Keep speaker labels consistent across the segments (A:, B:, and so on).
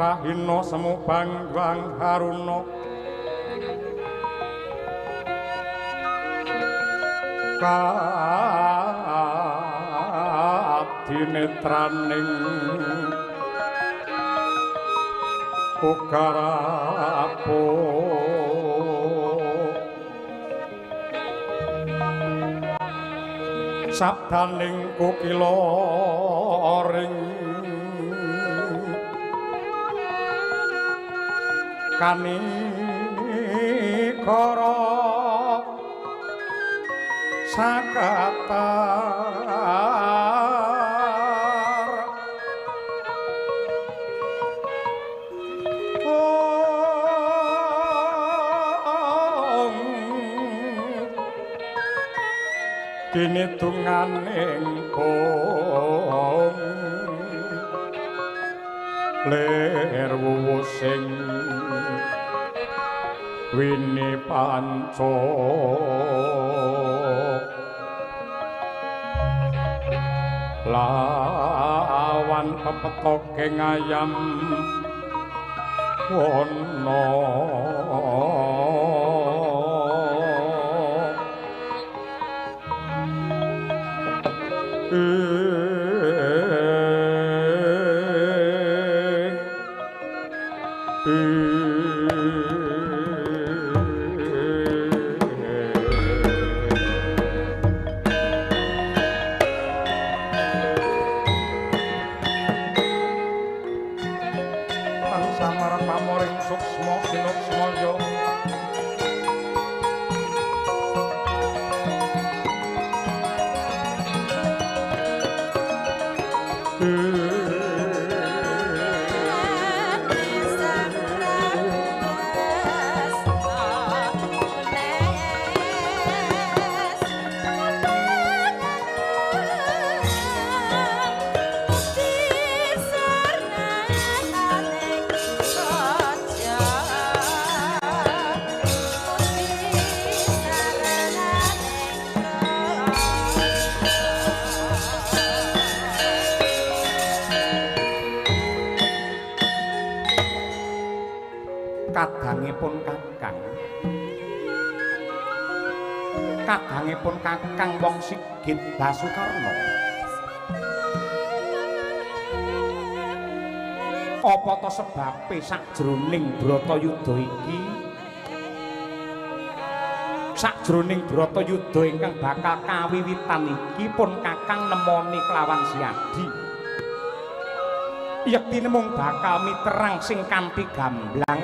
A: rahina semu bangwang haruna kadinetraning ukarapo sabdaning kukila ring kanikara sakatar kini tunganing kong ler wuwusing wini panco lawan pepetoke ngayam wono kadangipun Kakang Wong Sigit Basukarna apa to sebabe sakjroning Bratayuda iki sakjroning Bratayuda ingkang bakal kawiwitan iki pun Kakang nemoni kelawan Siadi yektine mung bakal miterang sing kanthi gamblang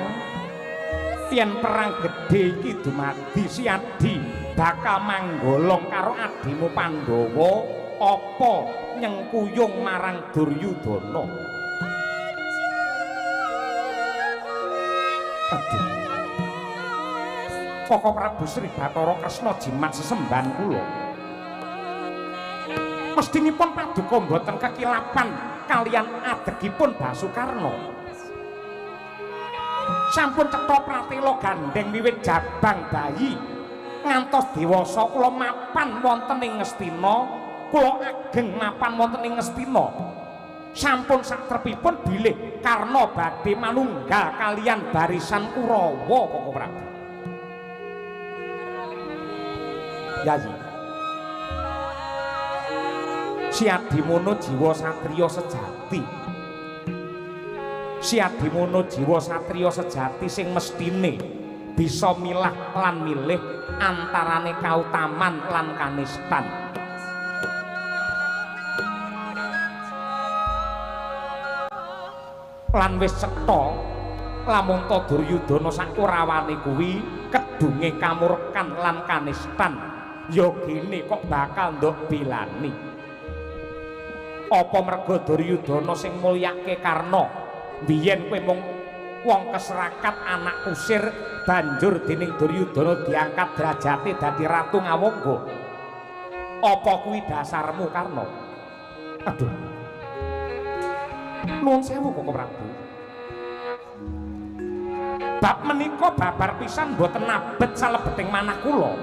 A: yen perang gedhe iki dumadi Siadi bakal manggolong karo adimu Pandhawa apa nyengkuyung marang Duryudana. Aduh. Koko Prabu Sri Bathara Kresna jimat sesembahan kula. Mestinipun paduka mboten kekilapan kaliyan adegipun Basukarna. Sampun cetha pratela gandeng wiwit jabang bayi ngantos dewasa kula mapan wonten ing Ngastina, kula ageng mapan wonten ing Ngastina. Sampun satrepipun bilih Karna badhe manunggal kaliyan barisan Kurawa Koko Prabu. Yayi. Siadimono jiwa satriya sejati. Siadimono jiwa satriya sejati sing mestine bisa milah lan milih antarane kautaman lan kanistan. Lan wis cetha lamun ta Duryudana sakurawane kuwi kedunge kamurkan lan kanistan ya gene kok bakal ndok bilani. Apa mergo Duryudana sing mulyake Karna biyen kowe mung wong keserakat anak kusir banjur dening Duryudana diangkat derajate dadi ratu Ngawangga. Apa kuwi dasarmu Karna? Aduh. Nuwun sewu Koko Prabu. Bab menika babar pisan mboten abet salebeting manah kula.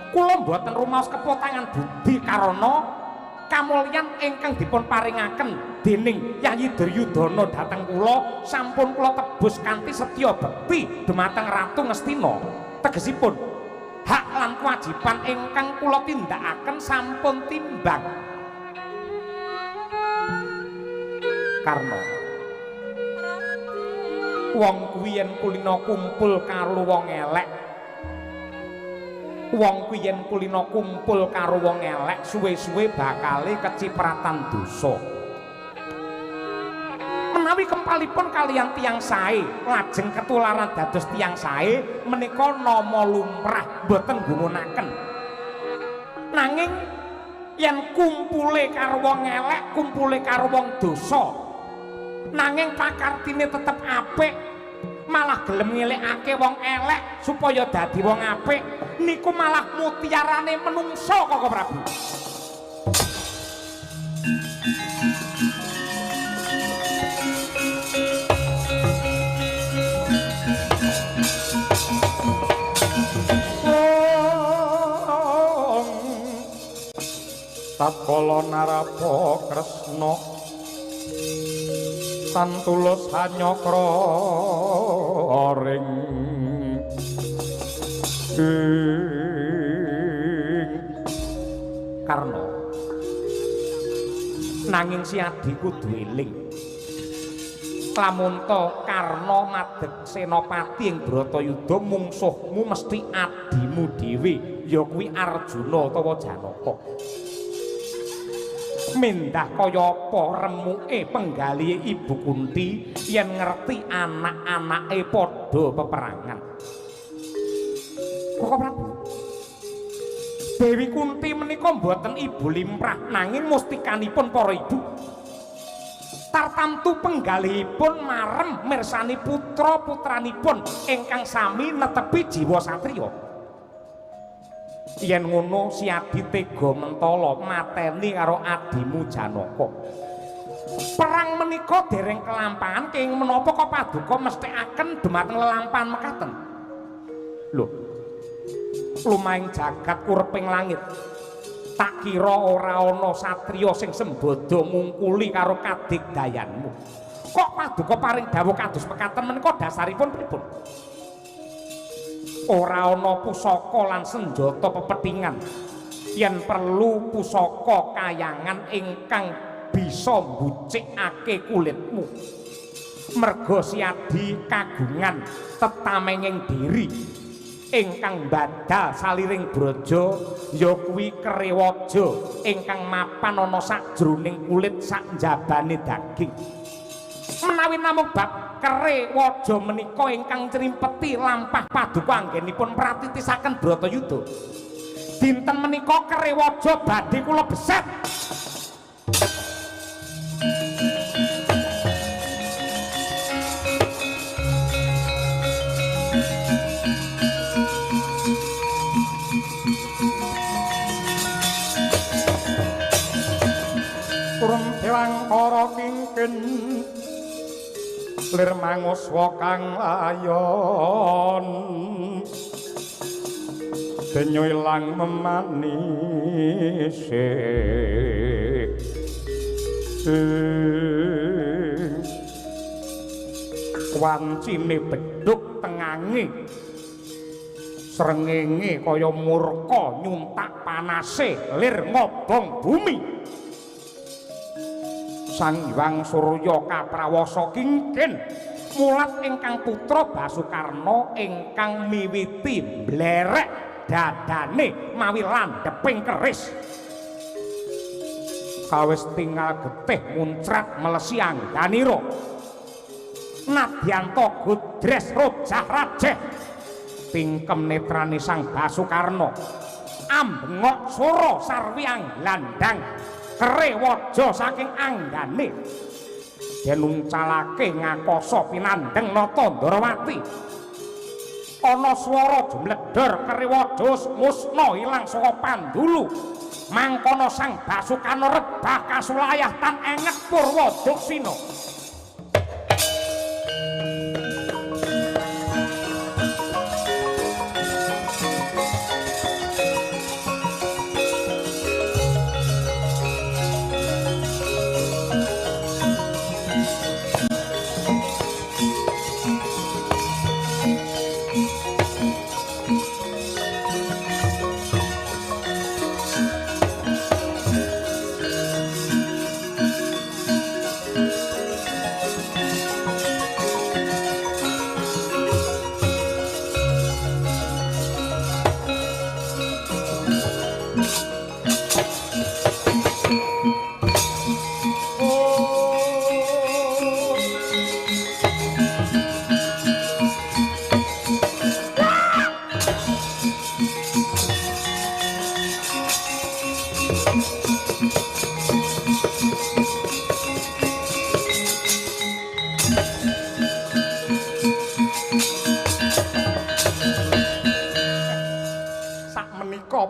A: Kula mboten rumaos kepotangan budi karana kamulyan ingkang dipun paringaken dening Yayi Duryudana dhateng kula sampun kula tebus kanthi setya bekti dumateng Ratu Ngastina. Tegesipun hak lan kewajiban ingkang kula tindakaken sampun timbang. Karna wong kuwi yen kulina kumpul karo wong elek, wong kuwi yen kulina kumpul karo wong elek suwe-suwe bakale kecipratan dosa. Menawi kempalipun kaliyan tiyang sae lajeng ketularan dados tiyang sae menika nama lumrah boten gumunaken. Nanging yen kumpule karo wong elek, kumpule karo wong dosa, nanging pakartine tetep apik, malah gelem ngelikake wong elek supaya dadi wong apik, niku malah mutiarane menungso Koko Prabu. Tatkala Narapa Kresna santulus hanyakra ring Karna, nanging si Adi kudu eling lamun ta Karna madheg senopati ing Bratayuda mungsuhmu mesti adimu dhewe ya kuwi Arjuna utawa Janaka. Mendah kaya apa remuke penggalihe Ibu Kunti yen ngerti anak-anake padha peperangan. Koko Prabu, Dewi Kunti menika mboten ibu limrah nanging mustikanipun para ibu. Tartamtu penggalihipun marem mirsani putra-putranipun ingkang sami netepi jiwa satriya. Yen ngono si Adi tega mentala mateni karo adimu Janaka. Perang menika dereng kelampahan kenging menapa kok paduka mesthekaken dumateng lelampahan mekaten. Lho, lumahing jagat kureping langit. Tak kira ora ana satriya sing sembada mungkuli karo kadigdayanmu. Kok paduka paring dawuh kados mekaten menika dasaripun pripun? Ora ana pusaka lan senjata pepethingan. Yen perlu pusaka kayangan ingkang bisa mbucikake kulitmu. Merga si Adi kagungan tetamenging diri ingkang badal saliring braja ya kuwi Kerewaja ingkang mapan ana sajroning kulit sak njabane daging. Menawi namung bab Kerewaja menika ingkang crimpeti lampah paduka anggenipun pratitisaken Bratayuda. Dinten menika Kerewaja badhe kula beset. Turun Dewangkara kingkin lir manguswa kang layon denyo ilang memanise wancine bedhug tengange srengenge kaya murka nyuntak panase lir ngobong bumi. Sang Hyang Surya kaprawasa kingkin mulat ingkang putra Basukarna ingkang miwiti blerek dadane mawi landheping keris. Kawis tinggal getih muncrat melesi angganira. Nadyanto gudres rojah rajeh tingkem netrane Sang Basukarna. Ambengok sura sarwi anglandang Kerewaja saking anggane yen nuncalake ngakoso pinandheng nata Ndarawati. Ana swara jumledhor Kerewaja musna ilang saka Pandulu. Mangkono Sang Basukarna rebah kasulayah tan enget Purwadaksina.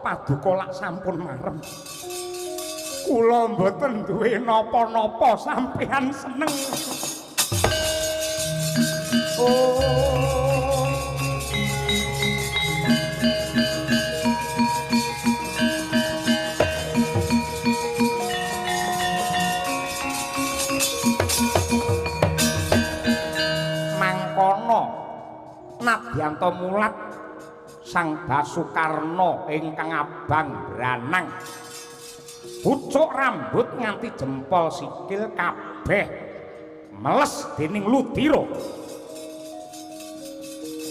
A: paduka lak sampun marem. Kula mboten duwe napa-napa sampeyan seneng. Oh. Mangkono Nadyanto mulat Sang Basukarna ingkang abang branang. Pucuk rambut nganti jempol sikil kabeh meles dening ludira.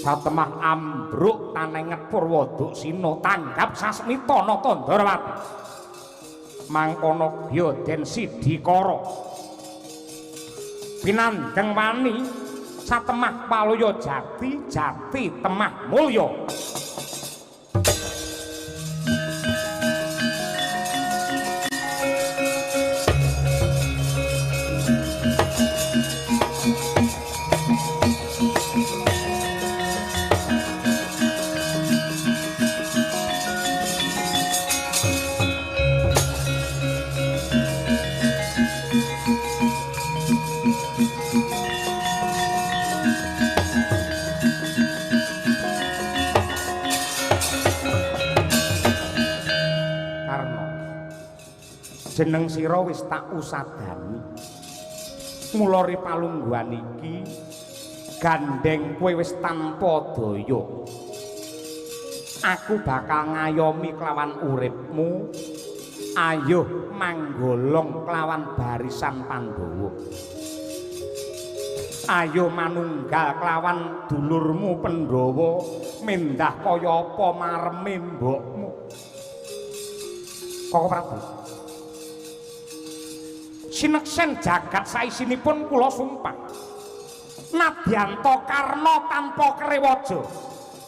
A: Satemah ambruk tanenget Purwoduksina tanggap sasmita nata Ndarawati. Mangkono Gyaden Sidikara pinandheng wani satemah Palaya Jati Jati temah mulya. Jeneng sira wis tak usadani. Mula ripalungguhan iki gandeng kowe wis tanpa daya. Aku bakal ngayomi kelawan uripmu. Ayuh manggolong kelawan barisan Pandhawa. Ayo manunggal kelawan dulurmu Pandhawa mendah kaya apa mareme mbokmu. Koko Prabu. Sineksen jagat saisinipun kula sumpah Nadyanto Karna tanpa krewaja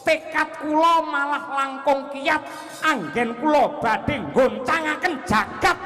A: tekad kula malah langkung kiyat anggen kula badhe nggoncangaken jagat